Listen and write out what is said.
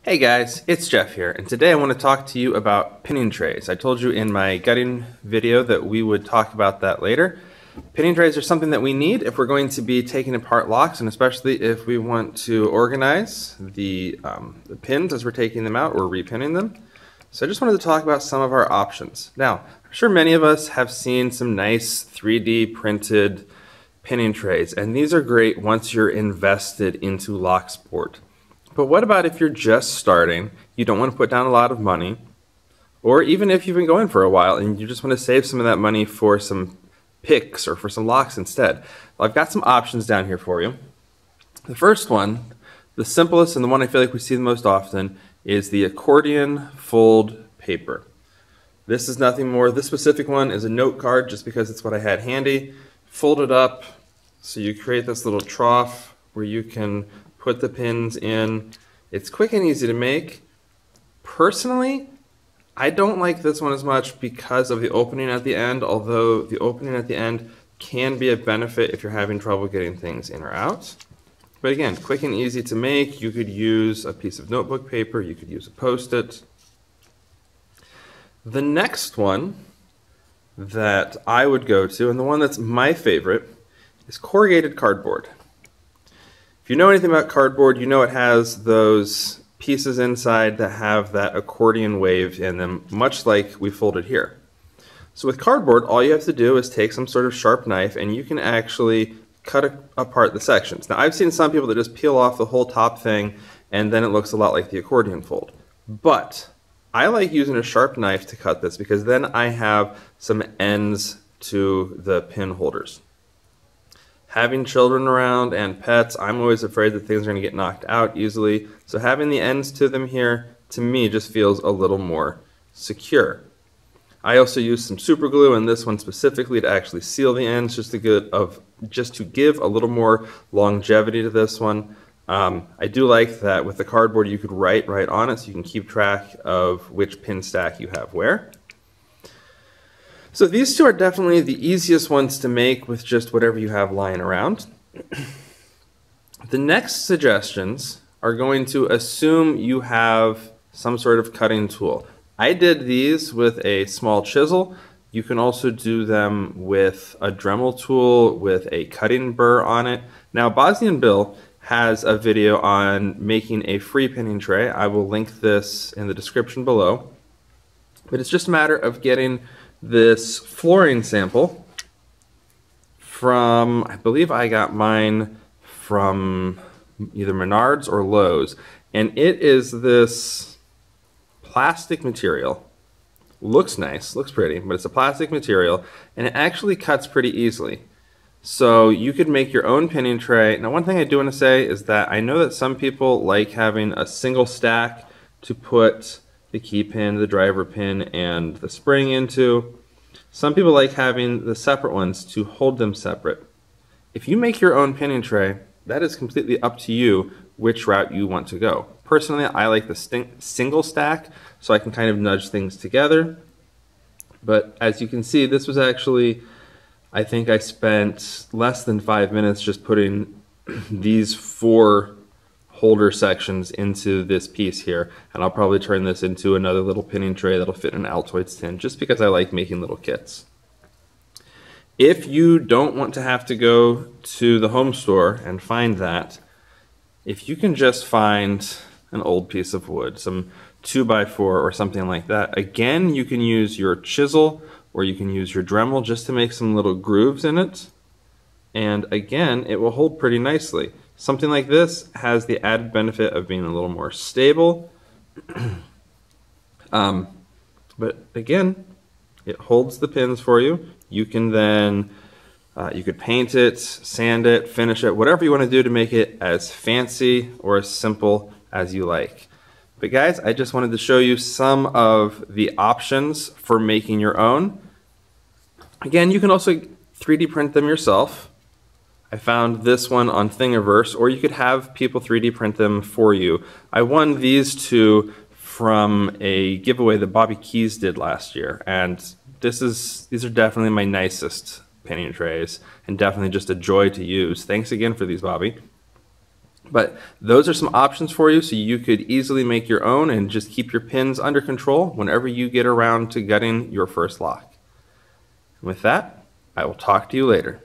Hey guys, it's Jeff here, and today I want to talk to you about pinning trays. I told you in my gutting video that we would talk about that later. Pinning trays are something that we need if we're going to be taking apart locks, and especially if we want to organize the pins as we're taking them out or repinning them. So I just wanted to talk about some of our options. Now, I'm sure many of us have seen some nice 3D printed pinning trays, and these are great once you're invested into lock sport. But what about if you're just starting, you don't want to put down a lot of money, or even if you've been going for a while and you just want to save some of that money for some picks or for some locks instead? Well, I've got some options down here for you. The first one, the simplest and the one I feel like we see the most often, is the accordion fold paper. This is nothing more. This specific one is a note card just because it's what I had handy. Fold it up so you create this little trough where you can put the pins in. It's quick and easy to make. Personally, I don't like this one as much because of the opening at the end, although the opening at the end can be a benefit if you're having trouble getting things in or out. But again, quick and easy to make. You could use a piece of notebook paper, you could use a Post-it. The next one that I would go to, and the one that's my favorite, is corrugated cardboard. If you know anything about cardboard, you know it has those pieces inside that have that accordion wave in them, much like we folded here. So with cardboard, all you have to do is take some sort of sharp knife and you can actually cut apart the sections. Now, I've seen some people that just peel off the whole top thing and then it looks a lot like the accordion fold. But I like using a sharp knife to cut this because then I have some ends to the pin holders. Having children around and pets, I'm always afraid that things are going to get knocked out easily. So having the ends to them here, to me, just feels a little more secure. I also use some super glue in this one specifically to actually seal the ends, just to give a little more longevity to this one. I do like that with the cardboard you could write right on it so you can keep track of which pin stack you have where. So these two are definitely the easiest ones to make with just whatever you have lying around. The next suggestions are going to assume you have some sort of cutting tool. I did these with a small chisel. You can also do them with a Dremel tool with a cutting burr on it. Now, Bosnian Bill has a video on making a free pinning tray. I will link this in the description below. But it's just a matter of getting this flooring sample from, I believe I got mine from either Menards or Lowe's, and it is this plastic material. Looks nice, looks pretty, but it's a plastic material and it actually cuts pretty easily. So you could make your own pinning tray. Now, one thing I do want to say is that I know that some people like having a single stack to put the key pin, the driver pin, and the spring into. Some people like having the separate ones to hold them separate. If you make your own pinning tray, that is completely up to you which route you want to go. Personally, I like the single stack so I can kind of nudge things together. But as you can see, this was actually, I think I spent less than 5 minutes just putting these 4 holder sections into this piece here, and I'll probably turn this into another little pinning tray that'll fit in an Altoids tin just because I like making little kits. If you don't want to have to go to the home store and find that, if you can just find an old piece of wood, some 2x4 or something like that, again, you can use your chisel or you can use your Dremel just to make some little grooves in it, and again, it will hold pretty nicely. Something like this has the added benefit of being a little more stable. But again, it holds the pins for you. You can then, you could paint it, sand it, finish it, whatever you want to do to make it as fancy or as simple as you like. But guys, I just wanted to show you some of the options for making your own. Again, you can also 3D print them yourself. I found this one on Thingiverse, or you could have people 3D print them for you. I won these two from a giveaway that Bobby Keyz did last year, and these are definitely my nicest pinning trays, and definitely just a joy to use. Thanks again for these, Bobby. But those are some options for you so you could easily make your own and just keep your pins under control whenever you get around to gutting your first lock. With that, I will talk to you later.